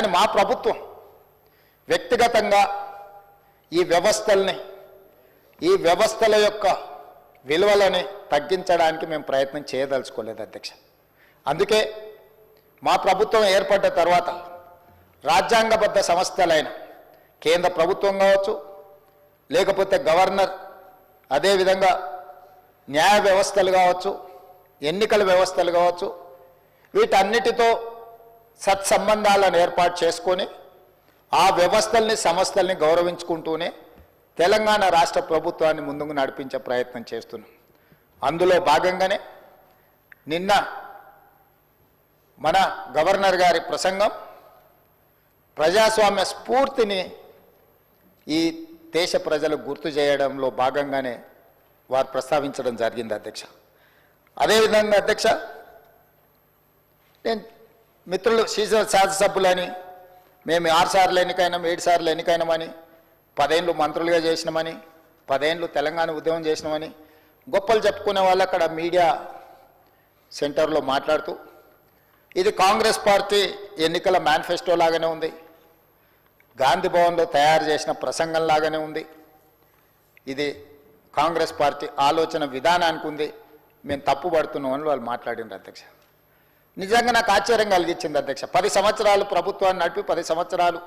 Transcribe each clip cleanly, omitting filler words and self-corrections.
కానీ మా ప్రభుత్వం వ్యక్తిగతంగా ఈ వ్యవస్థల యొక్క విలువలని తగ్గించడానికి మేము ప్రయత్నం చేయదలుచుకోలేదు అధ్యక్ష. అందుకే మా ప్రభుత్వం ఏర్పడ్డ తర్వాత రాజ్యాంగబద్ధ సంస్థలైన కేంద్ర ప్రభుత్వం కావచ్చు, లేకపోతే గవర్నర్, అదేవిధంగా న్యాయ వ్యవస్థలు కావచ్చు, ఎన్నికల వ్యవస్థలు కావచ్చు, వీటన్నిటితో సత్సంబంధాలను ఏర్పాటు చేసుకొని ఆ వ్యవస్థల్ని సంస్థల్ని గౌరవించుకుంటూనే తెలంగాణ రాష్ట్ర ప్రభుత్వాన్ని ముందుకు నడిపించే ప్రయత్నం చేస్తున్నాం. అందులో భాగంగానే నిన్న మన గవర్నర్ గారి ప్రసంగం ప్రజాస్వామ్య స్ఫూర్తిని ఈ దేశ ప్రజలకు గుర్తు చేయడంలో భాగంగానే వారు ప్రస్తావించడం జరిగింది అధ్యక్ష. అదేవిధంగా అధ్యక్ష, నేను మిత్రులు శాసనసభ్యులని మేము 6 సార్లు ఎన్నికైనాం, 7 సార్లు ఎన్నికైనామని, 10 ఏళ్ళు మంత్రులుగా చేసినామని, 10 ఏళ్ళు తెలంగాణ ఉద్యమం చేసినామని గొప్పలు చెప్పుకునే వాళ్ళు అక్కడ మీడియా సెంటర్లో మాట్లాడుతూ ఇది కాంగ్రెస్ పార్టీ ఎన్నికల మేనిఫెస్టో లాగానే ఉంది, గాంధీ భవన్లో తయారు చేసిన ప్రసంగం లాగానే ఉంది, ఇది కాంగ్రెస్ పార్టీ ఆలోచన విధానానికి ఉంది, మేము తప్పు పడుతున్నామని వాళ్ళు మాట్లాడినారు అధ్యక్ష. నిజంగా నాకు ఆశ్చర్యం కలిగించింది అధ్యక్ష. 10 సంవత్సరాలు ప్రభుత్వాన్ని నడిపి 10 సంవత్సరాలు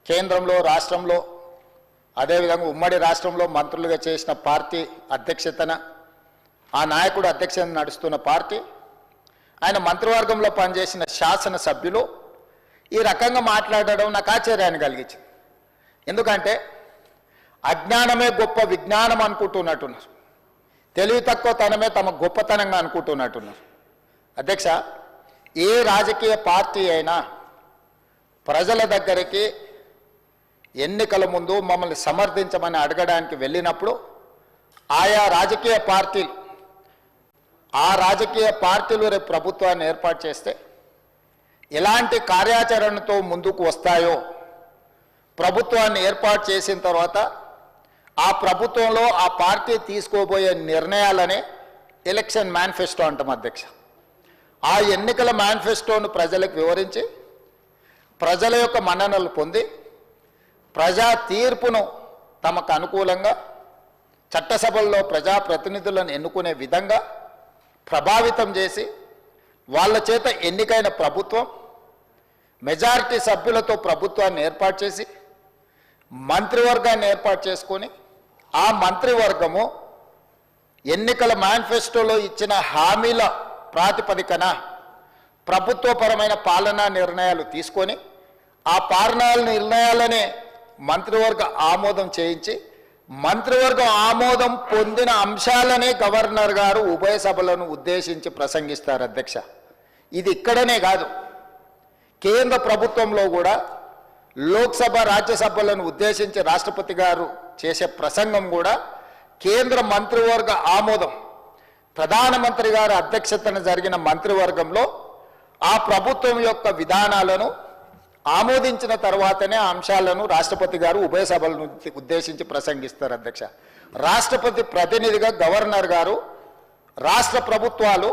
కేంద్రంలో, రాష్ట్రంలో, అదేవిధంగా ఉమ్మడి రాష్ట్రంలో మంత్రులుగా చేసిన పార్టీ అధ్యక్షతన ఆ నాయకుడు అధ్యక్షత నడుస్తున్న పార్టీ, ఆయన మంత్రివర్గంలో పనిచేసిన శాసనసభ్యులు ఈ రకంగా మాట్లాడడం నాకు ఆశ్చర్యాన్ని కలిగించింది. ఎందుకంటే అజ్ఞానమే గొప్ప విజ్ఞానం అనుకుంటున్నట్టున్నారు, తెలివి తక్కువతనమే తమ గొప్పతనంగా అనుకుంటున్నట్టున్నారు. అధ్యక్ష, ఏ రాజకీయ పార్టీ అయినా ప్రజల దగ్గరికి ఎన్నికల ముందు మమ్మల్ని సమర్థించమని అడగడానికి వెళ్ళినప్పుడు ఆయా రాజకీయ పార్టీలు రేపు ప్రభుత్వాన్ని ఏర్పాటు చేస్తే ఎలాంటి కార్యాచరణతో ముందుకు వస్తాయో, ప్రభుత్వాన్ని ఏర్పాటు చేసిన తర్వాత ఆ ప్రభుత్వంలో ఆ పార్టీ తీసుకోబోయే నిర్ణయాలనే ఎలక్షన్ మేనిఫెస్టో అంటాం అధ్యక్ష. ఆ ఎన్నికల మేనిఫెస్టోను ప్రజలకు వివరించి ప్రజల యొక్క మన్ననలు పొంది ప్రజా తీర్పును తమకు అనుకూలంగా చట్టసభల్లో ప్రజాప్రతినిధులను ఎన్నుకునే విధంగా ప్రభావితం చేసి వాళ్ళ చేత ఎన్నికైన ప్రభుత్వం మెజారిటీ సభ్యులతో ప్రభుత్వాన్ని ఏర్పాటు చేసి మంత్రివర్గాన్ని ఏర్పాటు చేసుకొని ఆ మంత్రివర్గము ఎన్నికల మేనిఫెస్టోలో ఇచ్చిన హామీల ప్రాతిపదికన ప్రభుత్వపరమైన పాలనా నిర్ణయాలు తీసుకొని ఆ పాలనా నిర్ణయాలనే మంత్రివర్గ ఆమోదం చేయించి మంత్రివర్గం ఆమోదం పొందిన అంశాలనే గవర్నర్ గారు ఉభయ సభలను ఉద్దేశించి ప్రసంగిస్తారు అధ్యక్ష. ఇది ఇక్కడనే కాదు, కేంద్ర ప్రభుత్వంలో కూడా లోక్సభ రాజ్యసభలను ఉద్దేశించి రాష్ట్రపతి గారు చేసే ప్రసంగం కూడా కేంద్ర మంత్రివర్గ ఆమోదం, ప్రధానమంత్రి గారి అధ్యక్షతన జరిగిన మంత్రివర్గంలో ఆ ప్రభుత్వం యొక్క విధానాలను ఆమోదించిన తర్వాతనే ఆ అంశాలను రాష్ట్రపతి గారు ఉభయ సభలను ఉద్దేశించి ప్రసంగిస్తారు అధ్యక్ష. రాష్ట్రపతి ప్రతినిధిగా గవర్నర్ గారు, రాష్ట్ర ప్రభుత్వాలు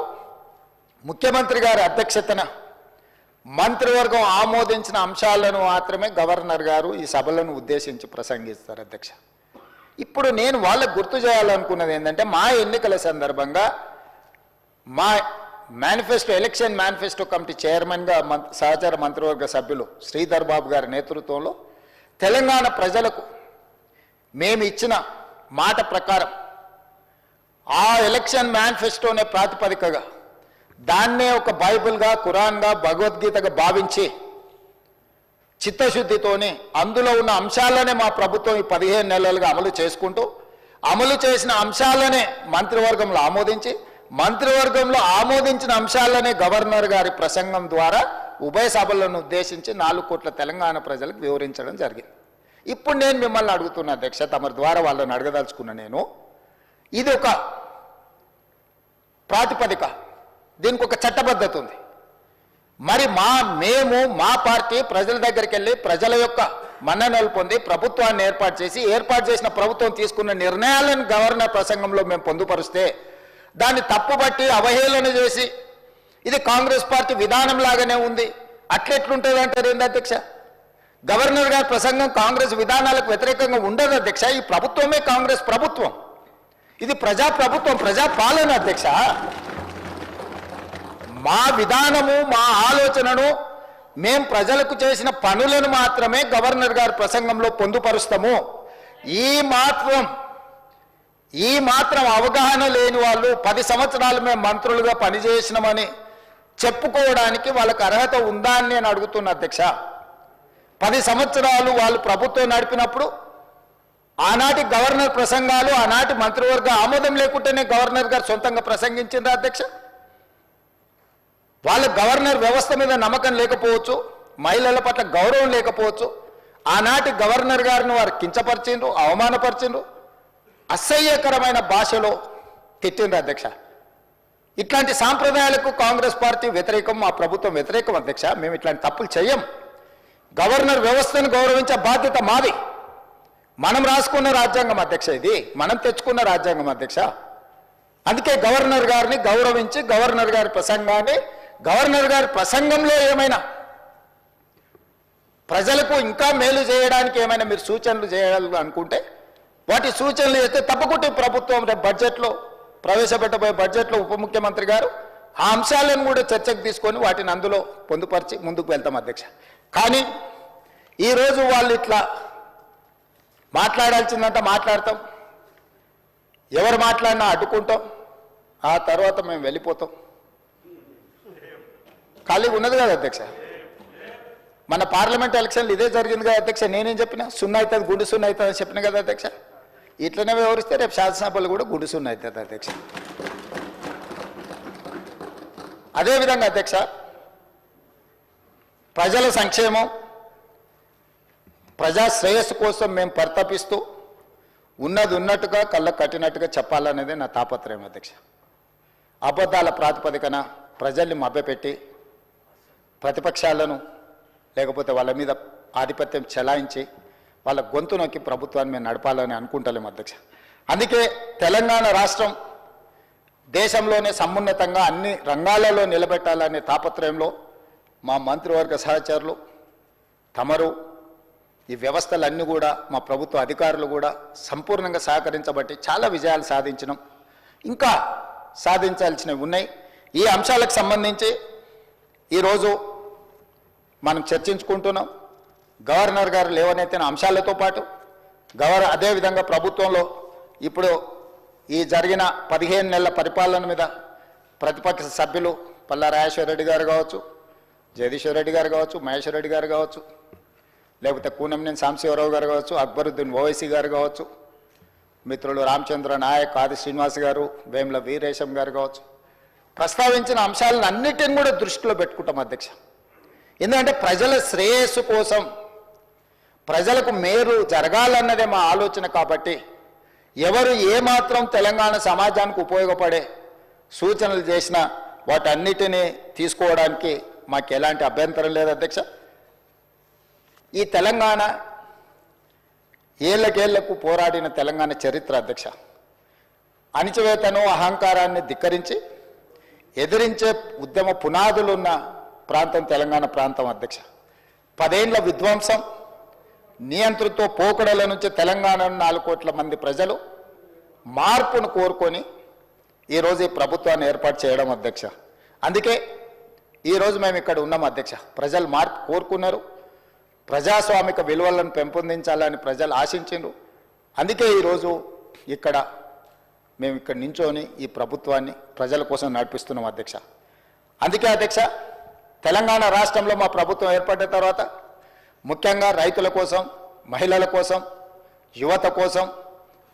ముఖ్యమంత్రి గారి అధ్యక్షతన మంత్రివర్గం ఆమోదించిన అంశాలను మాత్రమే గవర్నర్ గారు ఈ సభలను ఉద్దేశించి ప్రసంగిస్తారు అధ్యక్ష. ఇప్పుడు నేను వాళ్ళకు గుర్తు చేయాలనుకున్నది ఏంటంటే, మా ఎన్నికల సందర్భంగా మా మేనిఫెస్టో, ఎలక్షన్ మేనిఫెస్టో కమిటీ చైర్మన్గా సహచార మంత్రివర్గ సభ్యులు శ్రీధర్ బాబు గారి నేతృత్వంలో తెలంగాణ ప్రజలకు మేము ఇచ్చిన మాట ప్రకారం ఆ ఎలక్షన్ మేనిఫెస్టోనే ప్రాతిపదికగా దాన్నే ఒక బైబిల్గా, ఖురాన్గా, భగవద్గీతగా భావించి చిత్తశుద్ధితోనే అందులో ఉన్న అంశాలనే మా ప్రభుత్వం ఈ 15 నెలలుగా అమలు చేసుకుంటూ అమలు చేసిన అంశాలనే మంత్రివర్గంలో ఆమోదించి మంత్రివర్గంలో ఆమోదించిన అంశాలనే గవర్నర్ గారి ప్రసంగం ద్వారా ఉభయ సభలను ఉద్దేశించి 4 కోట్ల తెలంగాణ ప్రజలకు వివరించడం జరిగింది. ఇప్పుడు నేను మిమ్మల్ని అడుగుతున్న అధ్యక్ష, తమరి ద్వారా వాళ్ళని అడగదలుచుకున్న నేను, ఇది ఒక ప్రాతిపదిక, దీనికి ఒక చట్టబద్ధత ఉంది. మరి మా పార్టీ ప్రజల దగ్గరికి వెళ్ళి ప్రజల యొక్క మన్ననలు పొంది ప్రభుత్వాన్ని ఏర్పాటు చేసిన ప్రభుత్వం తీసుకున్న నిర్ణయాలను గవర్నర్ ప్రసంగంలో మేము పొందుపరిస్తే దాన్ని తప్పుబట్టి అవహేళన చేసి ఇది కాంగ్రెస్ పార్టీ విధానం లాగానే ఉంది, అట్లెట్లుంటుంది అంటారు ఏంది అధ్యక్ష? గవర్నర్ గారి ప్రసంగం కాంగ్రెస్ విధానాలకు వ్యతిరేకంగా ఉండదు అధ్యక్ష. ఈ ప్రభుత్వమే కాంగ్రెస్ ప్రభుత్వం, ఇది ప్రజా ప్రభుత్వం, ప్రజా పాలన అధ్యక్ష. మా విధానము, మా ఆలోచనను, మేం ప్రజలకు చేసిన పనులను మాత్రమే గవర్నర్ గారి ప్రసంగంలో పొందుపరుస్తాము. ఈ మాత్రం అవగాహన లేని వాళ్ళు 10 సంవత్సరాలు మేము మంత్రులుగా పనిచేసినామని చెప్పుకోవడానికి వాళ్ళకి అర్హత ఉందా అని నేను అడుగుతున్నా అధ్యక్ష. 10 సంవత్సరాలు వాళ్ళు ప్రభుత్వం నడిపినప్పుడు ఆనాటి గవర్నర్ ప్రసంగాలు, ఆనాటి మంత్రివర్గ ఆమోదం లేకుంటేనే గవర్నర్ గారు సొంతంగా ప్రసంగించిందా అధ్యక్ష? వాళ్ళ గవర్నర్ వ్యవస్థ మీద నమ్మకం లేకపోవచ్చు, మహిళల పట్ల గౌరవం లేకపోవచ్చు. ఆనాటి గవర్నర్ గారిని వారు కించపరిచిండ్రు, అవమానపరిచిండ్రు, అసహ్యకరమైన భాషలో తిట్టిండ్రు అధ్యక్ష. ఇట్లాంటి సాంప్రదాయాలకు కాంగ్రెస్ పార్టీ వ్యతిరేకం, మా ప్రభుత్వం వ్యతిరేకం అధ్యక్ష. మేము ఇట్లాంటి తప్పులు చెయ్యం. గవర్నర్ వ్యవస్థను గౌరవించే బాధ్యత మాది. మనం రాసుకున్న రాజ్యాంగం అధ్యక్ష, ఇది మనం తెచ్చుకున్న రాజ్యాంగం అధ్యక్ష. అందుకే గవర్నర్ గారిని గౌరవించి గవర్నర్ గారి ప్రసంగాన్ని, గవర్నర్ గారి ప్రసంగంలో ఏమైనా ప్రజలకు ఇంకా మేలు చేయడానికి ఏమైనా మీరు సూచనలు చేయాలనుకుంటే వాటి సూచనలు చేస్తే తప్పకుండా ప్రభుత్వం రేపు బడ్జెట్లో ప్రవేశపెట్టబోయే బడ్జెట్లో ఉప ముఖ్యమంత్రి గారు ఆ అంశాలను కూడా చర్చకు తీసుకొని వాటిని అందులో పొందుపరిచి ముందుకు వెళ్తాం అధ్యక్ష. కానీ ఈరోజు వాళ్ళు ఇట్లా మాట్లాడాల్సిందంటే మాట్లాడతాం, ఎవరు మాట్లాడినా అడ్డుకుంటాం, ఆ తర్వాత మేము వెళ్ళిపోతాం. ఖాళీగా ఉన్నది కదా అధ్యక్ష. మన పార్లమెంట్ ఎలక్షన్లు ఇదే జరిగింది కదా అధ్యక్ష. నేనేం చెప్పినా 0 అవుతుంది, గుండు 0 అవుతుంది అని చెప్పిన కదా అధ్యక్ష. ఇట్లనే వివరిస్తే రేపు శాసనసభలు కూడా గుండు 0 అవుతుంది అధ్యక్ష. అదేవిధంగా అధ్యక్ష, ప్రజల సంక్షేమం, ప్రజా శ్రేయస్సు కోసం మేము పరితపిస్తూ ఉన్నది ఉన్నట్టుగా కళ్ళకు కట్టినట్టుగా చెప్పాలనేది నా తాపత్రయం అధ్యక్ష. అబద్ధాల ప్రాతిపదికన ప్రజల్ని మభ్యపెట్టి ప్రతిపక్షాలను లేకపోతే వాళ్ళ మీద ఆధిపత్యం చెలాయించి వాళ్ళ గొంతు నొక్కి ప్రభుత్వాన్ని మేము నడపాలని అనుకుంటలేము అధ్యక్ష. అందుకే తెలంగాణ రాష్ట్రం దేశంలోనే సమున్నతంగా అన్ని రంగాలలో నిలబెట్టాలనే తాపత్రయంలో మా మంత్రివర్గ సహచరులు, తమరు, ఈ వ్యవస్థలన్నీ కూడా, మా ప్రభుత్వ అధికారులు కూడా సంపూర్ణంగా సహకరించబట్టి చాలా విజయాలు సాధించినాం. ఇంకా సాధించాల్సినవి ఉన్నాయి. ఈ అంశాలకు సంబంధించి ఈరోజు మనం చర్చించుకుంటున్నాం. గవర్నర్ గారు లేవనెత్తిన అంశాలతో పాటు అదేవిధంగా ప్రభుత్వంలో ఇప్పుడు ఈ జరిగిన 15 నెలల పరిపాలన మీద ప్రతిపక్ష సభ్యులు పల్లా రాజేశ్వర రెడ్డి గారు కావచ్చు, జగదీశ్వర్ రెడ్డి గారు కావచ్చు, మహేశ్వర్ రెడ్డి గారు కావచ్చు, లేకపోతే కూనంనేని సాంబశివరావు గారు కావచ్చు, అక్బరుద్దీన్ ఓవైసీ గారు కావచ్చు, మిత్రులు రామచంద్ర నాయక్, ఆది శ్రీనివాస్ గారు, వేముల వీరేశం గారు కావచ్చు, ప్రస్తావించిన అంశాలను అన్నిటిని కూడా దృష్టిలో పెట్టుకుంటాం అధ్యక్ష. ఎందుకంటే ప్రజల శ్రేయస్సు కోసం, ప్రజలకు మేలు జరగాలన్నదే మా ఆలోచన. కాబట్టి ఎవరు ఏమాత్రం తెలంగాణ సమాజానికి ఉపయోగపడే సూచనలు చేసినా వాటన్నిటినీ తీసుకోవడానికి మాకు ఎలాంటి అభ్యంతరం లేదు అధ్యక్ష. ఈ తెలంగాణ ఏళ్ళకేళ్లకు పోరాడిన తెలంగాణ చరిత్ర అధ్యక్ష. అణిచివేతను, అహంకారాన్ని ధిక్కరించి ఎదిరించే ఉద్యమ పునాదులున్న ప్రాంతం తెలంగాణ ప్రాంతం అధ్యక్ష. 10 ఏళ్ల విధ్వంసం, నియంతృత్వ పోకడల నుంచి తెలంగాణ 4 కోట్ల మంది ప్రజలు మార్పును కోరుకొని ఈరోజు ఈ ప్రభుత్వాన్ని ఏర్పాటు చేయడం అధ్యక్ష. అందుకే ఈరోజు మేము ఇక్కడ ఉన్నాం అధ్యక్ష. ప్రజలు మార్పు కోరుకున్నారు, ప్రజాస్వామిక విలువలను పెంపొందించాలని ప్రజలు ఆశించారు. అందుకే ఈరోజు మేము ఇక్కడ నించొని ఈ ప్రభుత్వాన్ని ప్రజల కోసం నడిపిస్తున్నాం అధ్యక్ష. అందుకే అధ్యక్ష, తెలంగాణ రాష్ట్రంలో మా ప్రభుత్వం ఏర్పడిన తర్వాత ముఖ్యంగా రైతుల కోసం, మహిళల కోసం, యువత కోసం,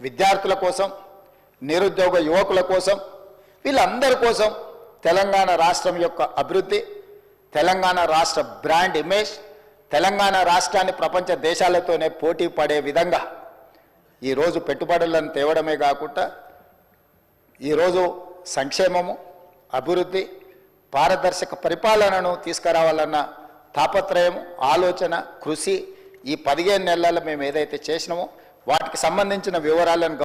విద్యార్థుల కోసం, నిరుద్యోగ యువకుల కోసం, వీళ్ళందరి కోసం తెలంగాణ రాష్ట్రం యొక్క అభివృద్ధి, తెలంగాణ రాష్ట్ర బ్రాండ్ ఇమేజ్, తెలంగాణ రాష్ట్రాన్ని ప్రపంచ దేశాలతోనే పోటీ పడే విధంగా ఈరోజు పెట్టుబడులను తేవడమే కాకుండా ఈరోజు సంక్షేమము, అభివృద్ధి, పారదర్శక పరిపాలనను తీసుకురావాలన్న తాపత్రయం, ఆలోచన, కృషి ఈ 15 నెలల్లో మేము ఏదైతే చేసినామో వాటికి సంబంధించిన వివరాలను